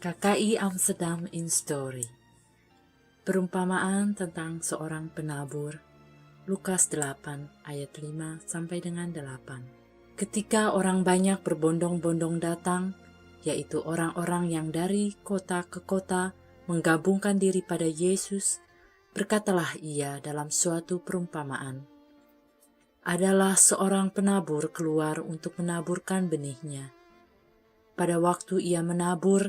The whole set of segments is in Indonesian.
KKI Amsterdam in Story. Perumpamaan tentang seorang penabur. Lukas 8 ayat 5 sampai dengan 8. Ketika orang banyak berbondong-bondong datang, yaitu orang-orang yang dari kota ke kota menggabungkan diri pada Yesus, berkatalah ia dalam suatu perumpamaan. Adalah seorang penabur keluar untuk menaburkan benihnya. Pada waktu ia menabur,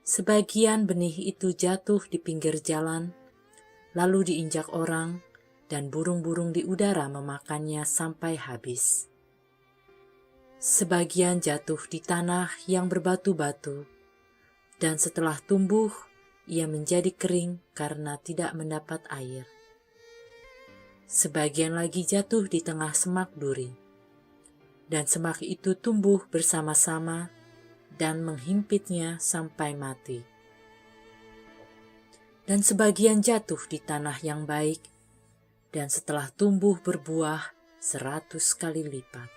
sebagian benih itu jatuh di pinggir jalan, lalu diinjak orang, dan burung-burung di udara memakannya sampai habis. Sebagian jatuh di tanah yang berbatu-batu, dan setelah tumbuh, ia menjadi kering karena tidak mendapat air. Sebagian lagi jatuh di tengah semak duri, dan semak itu tumbuh bersama-sama dan menghimpitnya sampai mati. Dan sebagian jatuh di tanah yang baik, dan setelah tumbuh berbuah 100 kali lipat.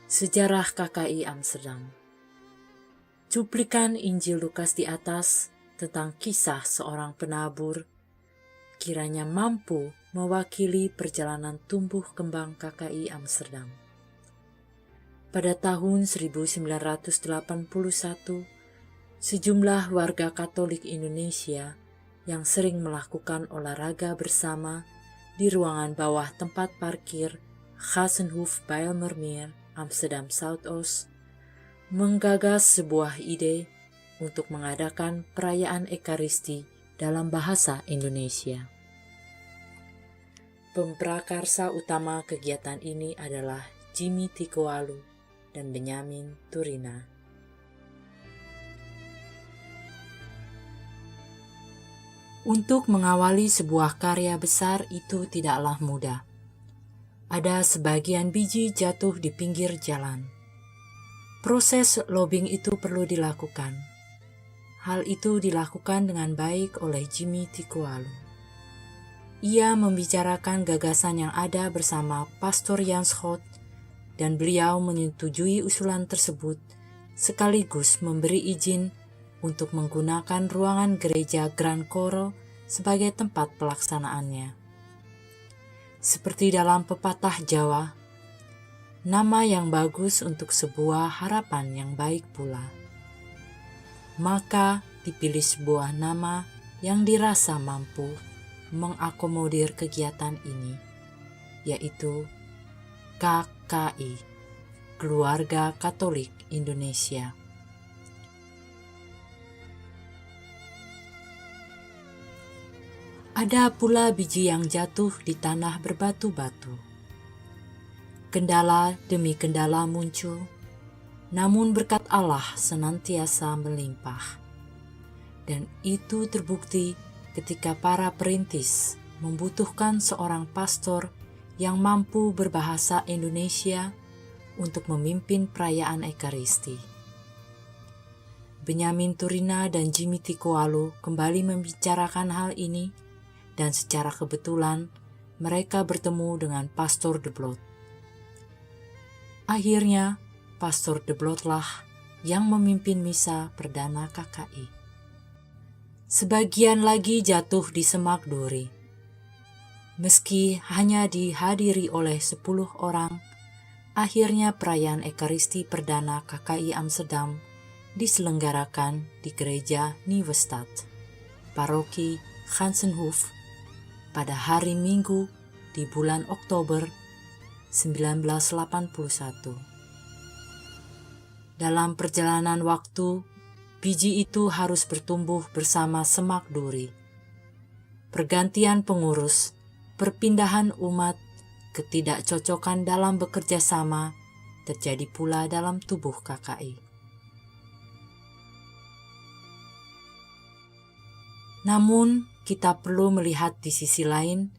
Sejarah KKI Amsterdam. Cuplikan Injil Lukas di atas tentang kisah seorang penabur kiranya mampu mewakili perjalanan tumbuh kembang KKI Amsterdam. Pada tahun 1981, sejumlah warga Katolik Indonesia yang sering melakukan olahraga bersama di ruangan bawah tempat parkir Gassenhoef Bijlmermeer, Amsterdam Zuidoost, menggagas sebuah ide untuk mengadakan perayaan Ekaristi dalam bahasa Indonesia. Pemprakarsa utama kegiatan ini adalah Jimmy Tikoalu dan Benyamin Turina. Untuk mengawali sebuah karya besar itu tidaklah mudah. Ada sebagian biji jatuh di pinggir jalan. Proses lobbying itu perlu dilakukan. Hal itu dilakukan dengan baik oleh Jimmy Tikoalu. Ia membicarakan gagasan yang ada bersama Pastor Jan Schot, dan beliau menyetujui usulan tersebut sekaligus memberi izin untuk menggunakan ruangan gereja Grand Coro sebagai tempat pelaksanaannya. Seperti dalam pepatah Jawa, nama yang bagus untuk sebuah harapan yang baik pula. Maka dipilih sebuah nama yang dirasa mampu mengakomodir kegiatan ini, yaitu KKI, Keluarga Katolik Indonesia. Ada pula biji yang jatuh di tanah berbatu-batu. Kendala demi kendala muncul, namun berkat Allah senantiasa melimpah. Dan itu terbukti ketika para perintis membutuhkan seorang pastor yang mampu berbahasa Indonesia untuk memimpin perayaan Ekaristi. Benyamin Turina dan Jimmy Tikoalu kembali membicarakan hal ini, dan secara kebetulan mereka bertemu dengan Pastor De Blot. Akhirnya, Pastor De Blot lah yang memimpin misa perdana KKI. Sebagian lagi jatuh di semak duri. Meski hanya dihadiri oleh 10 orang, akhirnya perayaan Ekaristi perdana KKI Amsterdam diselenggarakan di gereja Nieuwestad, paroki Gassenhoef, pada hari Minggu di bulan Oktober 1981. Dalam perjalanan waktu, biji itu harus bertumbuh bersama semak duri. Pergantian pengurus, perpindahan umat, ketidakcocokan dalam bekerja sama terjadi pula dalam tubuh KKI. Namun, kita perlu melihat di sisi lain,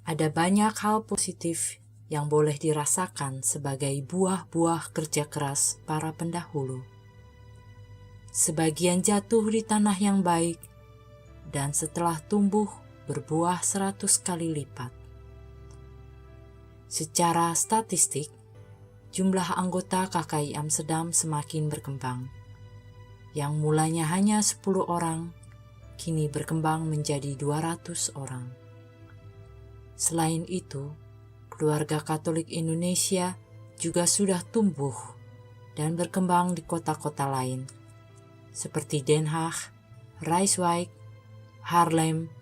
ada banyak hal positif yang boleh dirasakan sebagai buah-buah kerja keras para pendahulu. Sebagian jatuh di tanah yang baik, dan setelah tumbuh berbuah 100 kali lipat. Secara statistik, jumlah anggota KKI Amsterdam semakin berkembang. Yang mulanya hanya 10 orang, kini berkembang menjadi 200 orang. Selain itu, keluarga Katolik Indonesia juga sudah tumbuh dan berkembang di kota-kota lain, seperti Den Haag, Rijswijk, Haarlem,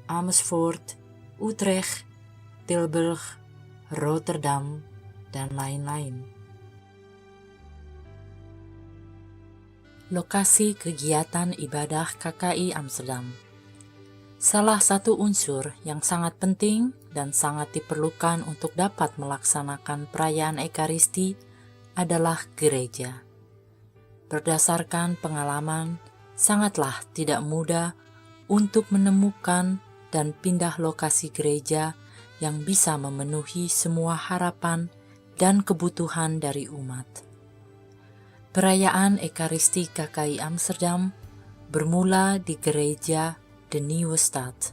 Amersfoort, Utrecht, Tilburg, Rotterdam, dan lain-lain. Lokasi kegiatan ibadah KKI Amsterdam. Salah satu unsur yang sangat penting dan sangat diperlukan untuk dapat melaksanakan perayaan Ekaristi adalah gereja. Berdasarkan pengalaman, sangatlah tidak mudah untuk menemukan dan pindah lokasi gereja yang bisa memenuhi semua harapan dan kebutuhan dari umat. Perayaan Ekaristi KKI Amsterdam bermula di gereja De Nieuwe Stad.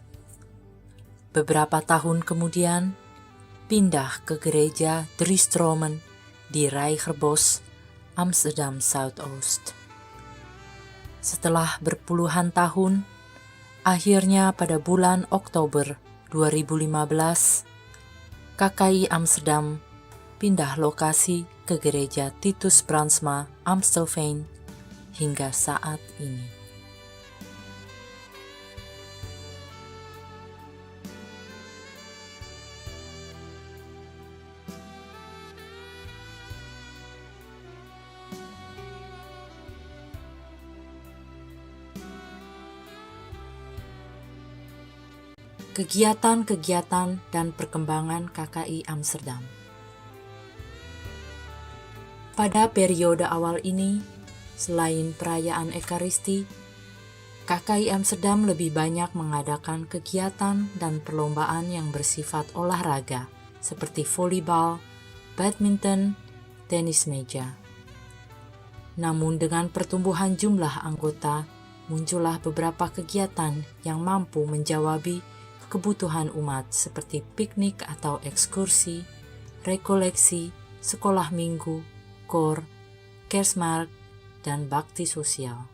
Beberapa tahun kemudian, pindah ke gereja Drie Stromen di Rijgerbos, Amsterdam Zuidoost. Setelah berpuluhan tahun, akhirnya pada bulan Oktober 2015, KKI Amsterdam pindah lokasi ke gereja Titus Brandsma Amstelveen hingga saat ini. Kegiatan-kegiatan dan perkembangan KKI Amsterdam. Pada periode awal ini, selain perayaan Ekaristi, KKI Amsterdam lebih banyak mengadakan kegiatan dan perlombaan yang bersifat olahraga seperti volleyball, badminton, tenis meja. Namun dengan pertumbuhan jumlah anggota, muncullah beberapa kegiatan yang mampu menjawabi kebutuhan umat seperti piknik atau ekskursi, rekoleksi, sekolah minggu, kor, kersmarkt, dan bakti sosial.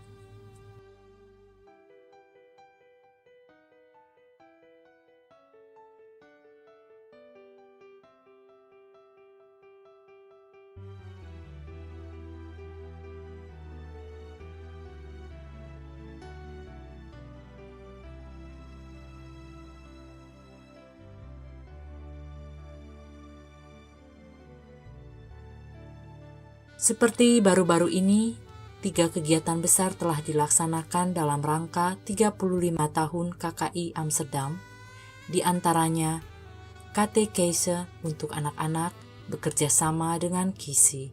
Seperti baru-baru ini, 3 kegiatan besar telah dilaksanakan dalam rangka 35 tahun KKI Amsterdam, di antaranya Katekese untuk anak-anak bekerja sama dengan KISI,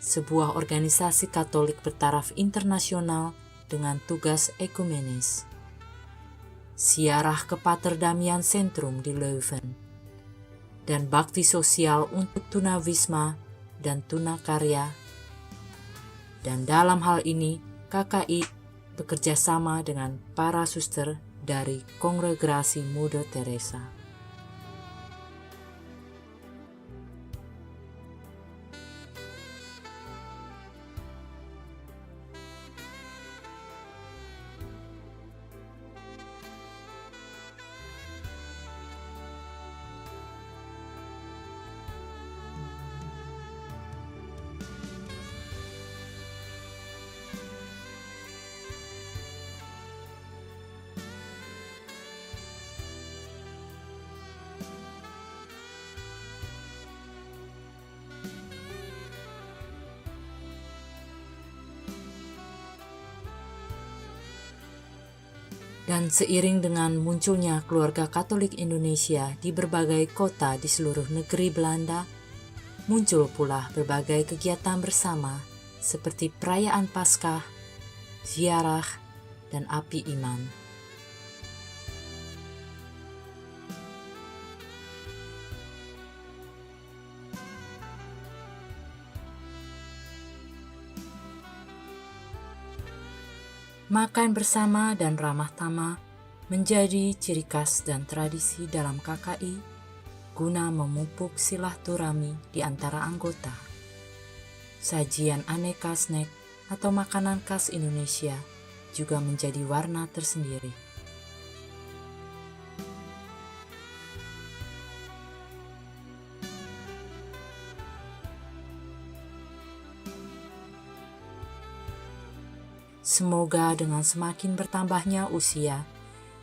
sebuah organisasi Katolik bertaraf internasional dengan tugas ekumenis. Siarah Kepaterdamian Sentrum di Leuven, dan bakti sosial untuk tunawisma dan tunakarya. Dan dalam hal ini, KKI bekerja sama dengan para suster dari Kongregasi Moeder Teresa. Dan seiring dengan munculnya keluarga Katolik Indonesia di berbagai kota di seluruh negeri Belanda, muncul pula berbagai kegiatan bersama seperti perayaan Paskah, ziarah, dan api iman. Makan bersama dan ramah tamah menjadi ciri khas dan tradisi dalam KKI guna memupuk silaturahmi di antara anggota. sajian aneka snack atau makanan khas Indonesia juga menjadi warna tersendiri. Semoga dengan semakin bertambahnya usia,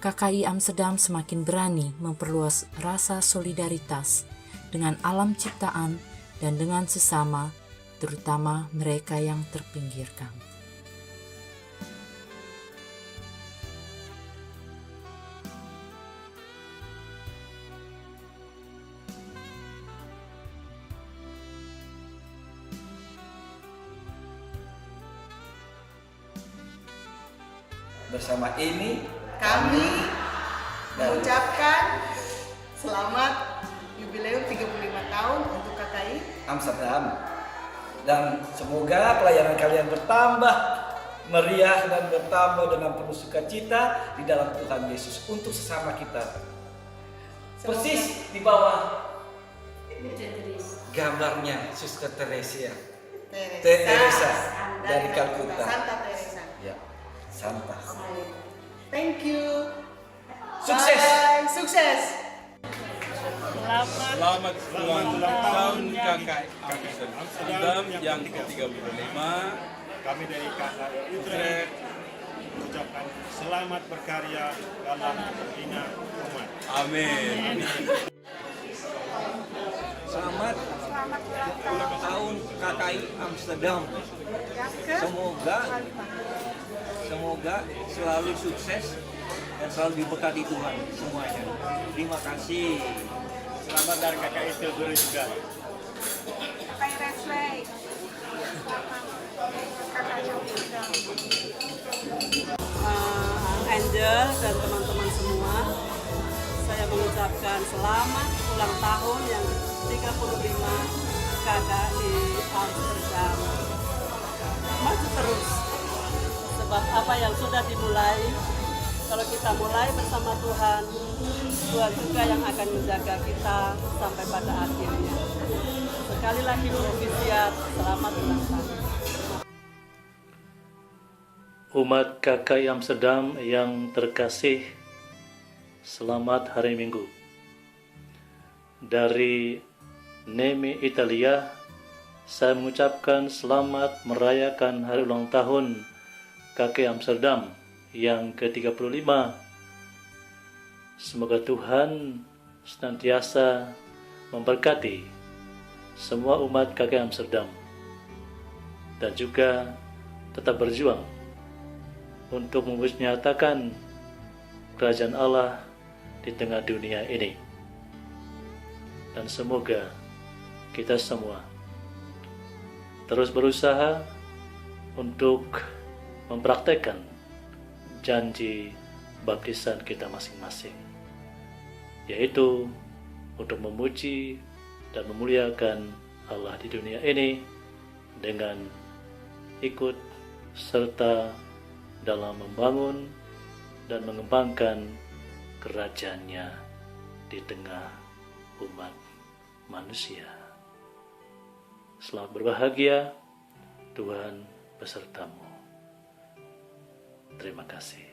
KKI Amsterdam semakin berani memperluas rasa solidaritas dengan alam ciptaan dan dengan sesama, terutama mereka yang terpinggirkan. Bersama ini kami mengucapkan selamat jubileum 35 tahun untuk KKI Amsterdam, dan semoga pelayanan kalian bertambah meriah dan bertambah dengan penuh sukacita di dalam Tuhan Yesus untuk sesama kita. Persis di bawah gambarnya Suster Teresa dari Kalkuta. Santa Teresa. Ya, Santa. Thank you. Sukses. Bye. Sukses. Selamat ulang tahun KKI Amsterdam yang ke-35. Kami dari KKI Utrecht mengucapkan selamat berkarya dalam membina umat. Amin. Selamat ulang tahun KKI Amsterdam. Semoga selalu sukses dan selalu diberkati Tuhan semuanya. Terima kasih. Selamat dari KKI Tilbury juga. KKI Resway. Angel dan teman-teman semua, saya mengucapkan selamat ulang tahun yang 35 KKI Amsterdam. Maju terus, sebab apa yang sudah dimulai, kalau kita mulai bersama Tuhan, Tuhan juga yang akan menjaga kita sampai pada akhirnya. Sekali lagi Novisiat, selamat ulang tahun. Umat KKI Amsterdam yang terkasih, selamat hari Minggu. Dari Nemi Italia, saya mengucapkan selamat merayakan hari ulang tahun KKI Amsterdam yang ke-35. Semoga Tuhan senantiasa memberkati semua umat KKI Amsterdam dan juga tetap berjuang untuk menyatakan kerajaan Allah di tengah dunia ini. Dan semoga kita semua terus berusaha untuk mempraktekkan janji baptisan kita masing-masing, yaitu untuk memuji dan memuliakan Allah di dunia ini dengan ikut serta dalam membangun dan mengembangkan kerajaan-Nya di tengah umat manusia. Selamat berbahagia, Tuhan besertamu. Terima kasih.